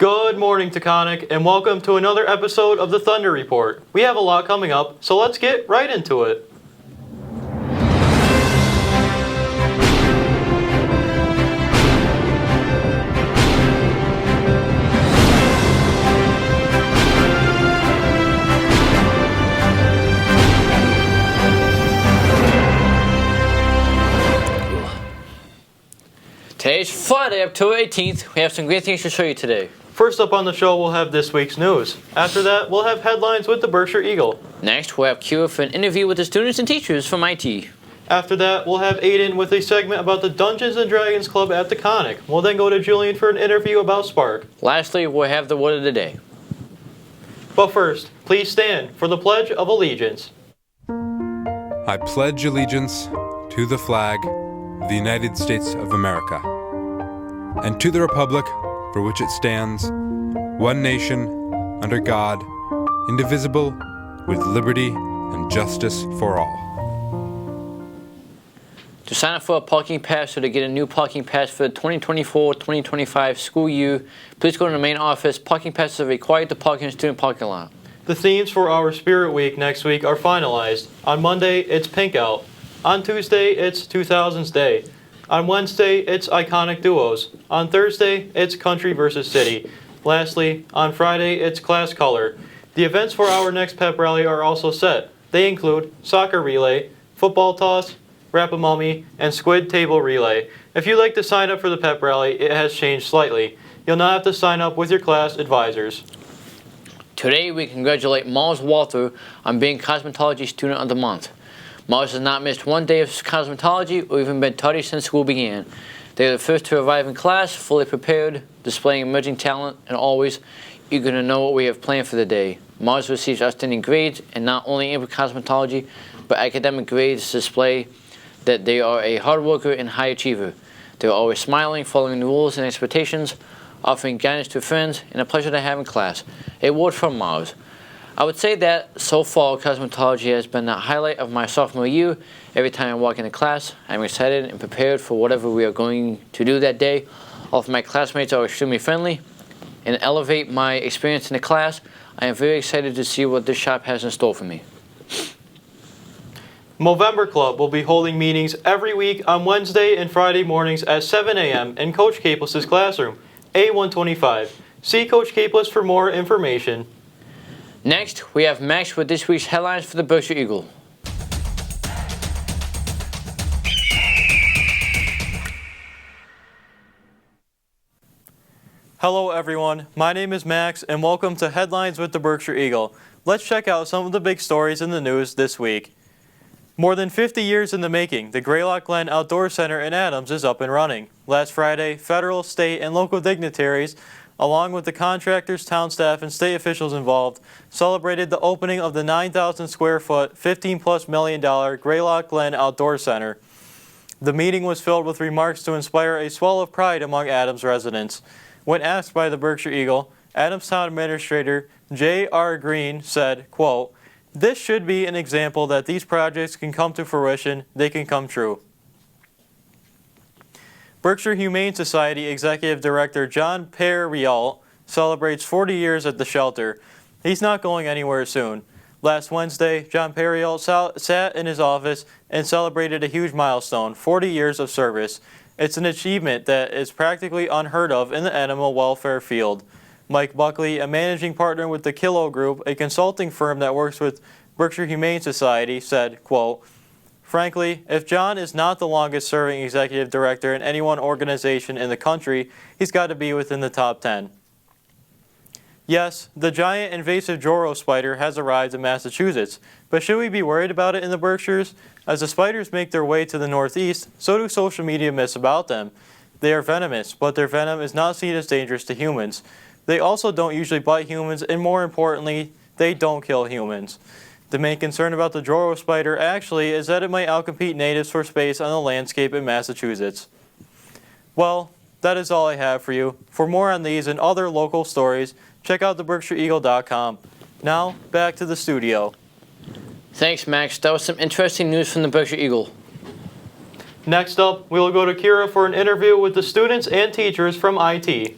Good morning, Taconic, and welcome to another episode of the Thunder Report. We have a lot coming up, so let's get right into it. Today's Friday, October 18th. We have some great things to show you today. First up on the show, we'll have this week's news. After that, we'll have headlines with the Berkshire Eagle. Next, we'll have Kira for an interview with the students and teachers from IT. After that, we'll have Aiden with a segment about the Dungeons & Dragons Club at Taconic. We'll then go to Julian for an interview about Spark. Lastly, we'll have the word of the day. But first, please stand for the Pledge of Allegiance. I pledge allegiance to the flag of the United States of America, and to the republic for which it stands, one nation, under God, indivisible, with liberty and justice for all. To sign up for a parking pass or to get a new parking pass for the 2024-2025 school year, please go to the main office. Parking passes are required to park in the student parking lot. The themes for our Spirit Week next week are finalized. On Monday, it's Pink Out. On Tuesday, it's 2000s Day. On Wednesday, it's Iconic Duos. On Thursday, it's Country vs. City. Lastly, on Friday, it's Class Color. The events for our next pep rally are also set. They include soccer relay, football toss, Rap-A-Mummy, and squid table relay. If you'd like to sign up for the pep rally, it has changed slightly. You'll now have to sign up with your class advisors. Today, we congratulate Mars Walter on being Cosmetology Student of the Month. Mars has not missed one day of cosmetology or even been tardy since school began. They are the first to arrive in class, fully prepared, displaying emerging talent, and always eager to know what we have planned for the day. Mars receives outstanding grades, and not only in cosmetology, but academic grades display that they are a hard worker and high achiever. They are always smiling, following the rules and expectations, offering guidance to friends, and a pleasure to have in class. A word from Mars. I would say that so far, cosmetology has been the highlight of my sophomore year. Every time I walk into class, I'm excited and prepared for whatever we are going to do that day. All of my classmates are extremely friendly and elevate my experience in the class. I am very excited to see what this shop has in store for me. Movember Club will be holding meetings every week on Wednesday and Friday mornings at 7 a.m. in Coach Capeless' classroom, A125. See Coach Capeless for more information. Next, we have Max with this week's headlines for the Berkshire Eagle. Hello everyone, my name is Max and welcome to Headlines with the Berkshire Eagle. Let's check out some of the big stories in the news this week. More than 50 years in the making, the Greylock Glen Outdoor Center in Adams is up and running. Last Friday, federal, state, and local dignitaries, along with the contractors, town staff, and state officials involved, celebrated the opening of the 9,000 square foot, $15+ million Greylock Glen Outdoor Center. The meeting was filled with remarks to inspire a swell of pride among Adams residents. When asked by the Berkshire Eagle, Adams Town Administrator J.R. Green said, quote, "This should be an example that these projects can come to fruition, they can come true." Berkshire Humane Society Executive Director John Perrialt celebrates 40 years at the shelter. He's not going anywhere soon. Last Wednesday, John Perrialt sat in his office and celebrated a huge milestone, 40 years of service. It's an achievement that is practically unheard of in the animal welfare field. Mike Buckley, a managing partner with the Kilo Group, a consulting firm that works with Berkshire Humane Society, said, quote, "Frankly, if John is not the longest serving executive director in any one organization in the country, he's got to be within the top 10. Yes, the giant invasive Joro spider has arrived in Massachusetts, but should we be worried about it in the Berkshires? As the spiders make their way to the northeast, so do social media myths about them. They are venomous, but their venom is not seen as dangerous to humans. They also don't usually bite humans, and more importantly, they don't kill humans. The main concern about the Joro spider actually is that it might outcompete natives for space on the landscape in Massachusetts." Well, that is all I have for you. For more on these and other local stories, check out theberkshireeagle.com. Now, back to the studio. Thanks, Max. That was some interesting news from the Berkshire Eagle. Next up, we will go to Kira for an interview with the students and teachers from IT.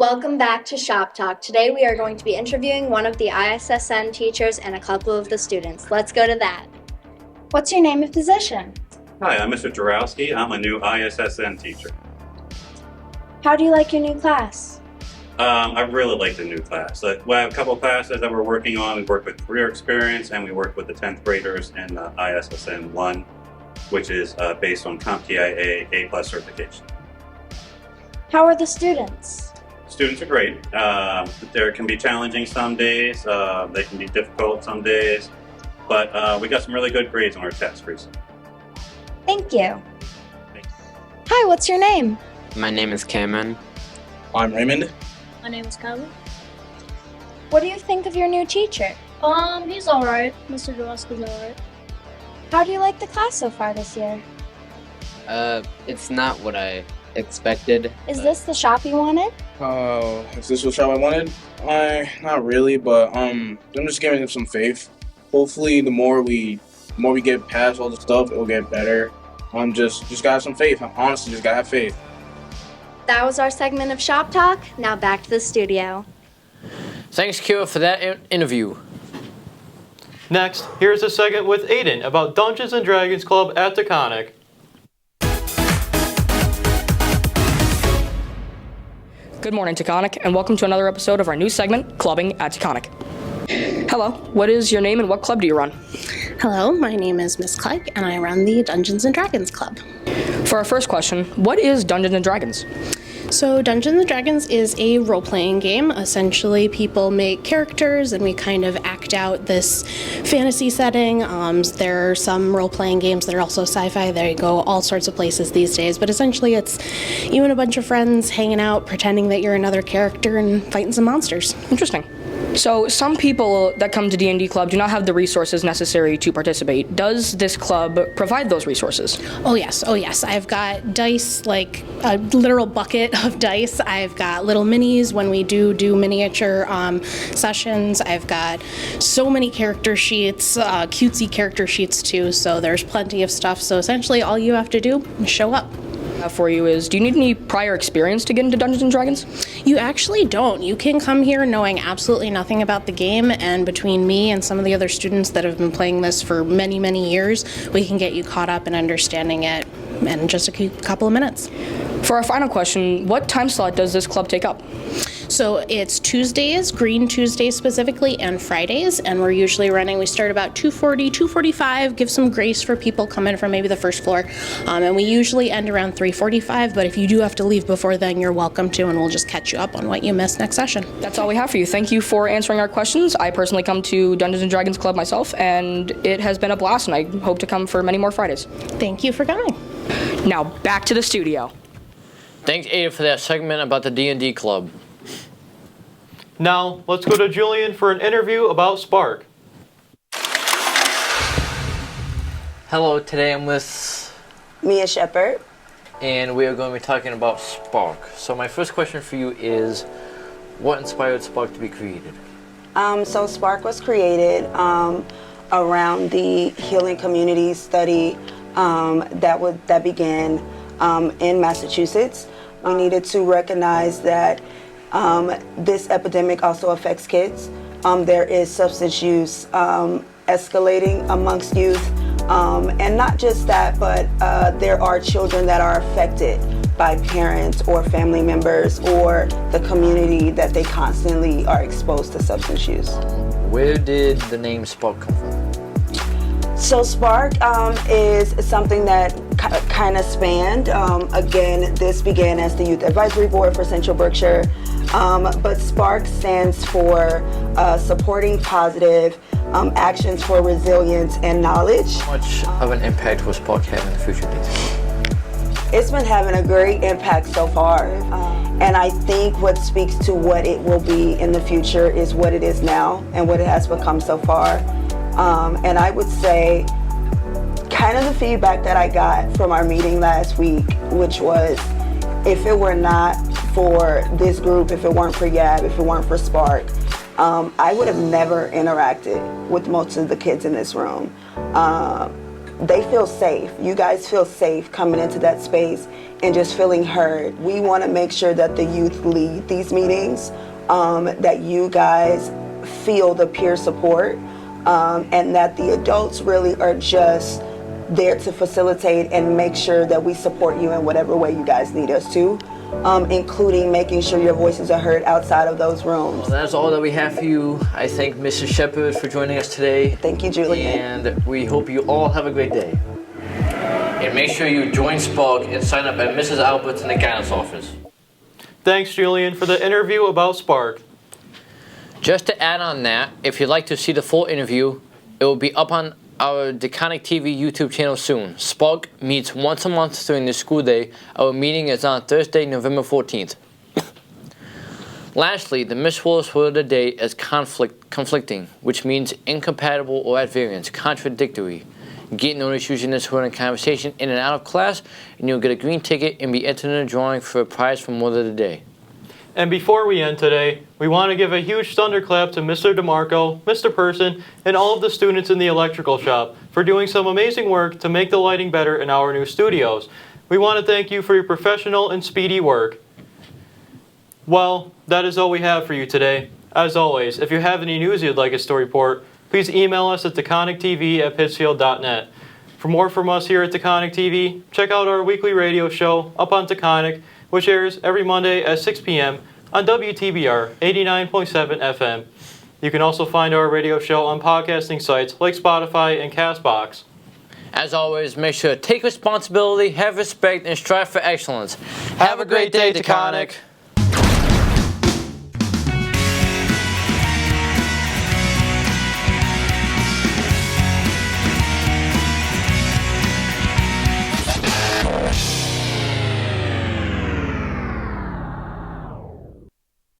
Welcome back to Shop Talk. Today we are going to be interviewing one of the ISSN teachers and a couple of the students. Let's go to that. What's your name and position? Hi, I'm Mr. Jarowski. I'm a new ISSN teacher. How do you like your new class? I really like the new class. We have a couple of classes that we're working on. We work with career experience and we work with the 10th graders in ISSN 1, which is based on CompTIA A+ certification. How are the students? Students are great. There can be challenging some days. They can be difficult some days. But we got some really good grades on our tests recently. Thank you. Thanks. Hi, what's your name? My name is Cameron. I'm Raymond. My name is Kylie. What do you think of your new teacher? He's alright. Mr. Jarowski's alright. How do you like the class so far this year? It's not what I expected. Is this the shop you wanted? Is this what shop I wanted? Not really, but I'm just giving it some faith. Hopefully, the more we get past all the stuff, it'll get better. Just gotta have some faith. Honestly, just gotta have faith. That was our segment of Shop Talk. Now back to the studio. Thanks, Kira, for that interview. Next, here's a segment with Aiden about Dungeons & Dragons Club at Taconic. Good morning, Taconic, and welcome to another episode of our new segment, Clubbing at Taconic. Hello, what is your name and what club do you run? Hello, my name is Miss Clark, and I run the Dungeons & Dragons Club. For our first question, what is Dungeons & Dragons? So Dungeons & Dragons is a role-playing game. Essentially, people make characters and we kind of act out this fantasy setting. There are some role-playing games that are also sci-fi. They go all sorts of places these days. But essentially, it's you and a bunch of friends hanging out, pretending that you're another character and fighting some monsters. Interesting. So some people that come to D&D Club do not have the resources necessary to participate. Does this club provide those resources? Oh yes. I've got dice, like a literal bucket of dice. I've got little minis when we do miniature sessions. I've got so many character sheets, cutesy character sheets too, so there's plenty of stuff. So essentially all you have to do is show up. For you is, do you need any prior experience to get into Dungeons & Dragons? You actually don't. You can come here knowing absolutely nothing about the game, and between me and some of the other students that have been playing this for many, many years, we can get you caught up in understanding it in just a couple of minutes. For our final question, what time slot does this club take up? So it's Tuesdays, Green Tuesdays specifically, and Fridays, and we're usually running, we start about 2:40, 2:45, give some grace for people coming from maybe the first floor, and we usually end around 3:45, but if you do have to leave before then, you're welcome to, and we'll just catch you up on what you missed next session. That's all we have for you. Thank you for answering our questions. I personally come to Dungeons & Dragons Club myself, and it has been a blast, and I hope to come for many more Fridays. Thank you for coming. Now, back to the studio. Thanks, Ada, for that segment about the D&D Club. Now, let's go to Julian for an interview about Spark. Hello, today I'm with Mia Shepherd. and we are going to be talking about Spark. So my first question for you is, what inspired Spark to be created? So Spark was created around the healing community study that began in Massachusetts. We needed to recognize that this epidemic also affects kids. There is substance use escalating amongst youth. And not just that, but there are children that are affected by parents or family members or the community that they constantly are exposed to substance use. Where did the name Spark come from? So Spark is something that kind of spanned. Again, this began as the Youth Advisory Board for Central Berkshire, but Spark stands for supporting positive actions for resilience and knowledge. How much of an impact will Spark have in the future days? It's been having a great impact so far, and I think what speaks to what it will be in the future is what it is now and what it has become so far. And I would say kind of the feedback that I got from our meeting last week, which was if it were not for this group, if it weren't for YAB, if it weren't for Spark, I would have never interacted with most of the kids in this room. they feel safe. You guys feel safe coming into that space and just feeling heard. We want to make sure that the youth lead these meetings, that you guys feel the peer support, and that the adults really are just there to facilitate and make sure that we support you in whatever way you guys need us to, including making sure your voices are heard outside of those rooms. Well, that's all that we have for you. I thank Mrs. Shepard for joining us today. Thank you, Julian. And we hope you all have a great day. And make sure you join Spark and sign up at Mrs. Albert's in the guidance office. Thanks, Julian, for the interview about Spark. Just to add on that, if you'd like to see the full interview, it will be up on our Taconic TV YouTube channel soon. Spark meets once a month during the school day. Our meeting is on Thursday, November 14th. Lastly, the misquotes for the day is conflicting, which means incompatible or at variance, contradictory. Get notice using this word in conversation in and out of class, and you'll get a green ticket and be entered in a drawing for a prize from Word of the Day. And before we end today, we want to give a huge thunderclap to Mr. DeMarco, Mr. Person, and all of the students in the electrical shop for doing some amazing work to make the lighting better in our new studios. We want to thank you for your professional and speedy work. Well, that is all we have for you today. As always, if you have any news you'd like us to report, please email us at taconictv@pittsfield.net. For more from us here at Taconic TV, check out our weekly radio show, Up on Taconic, which airs every Monday at 6 p.m. on WTBR 89.7 FM. You can also find our radio show on podcasting sites like Spotify and CastBox. As always, make sure to take responsibility, have respect, and strive for excellence. Have a great day, Taconic.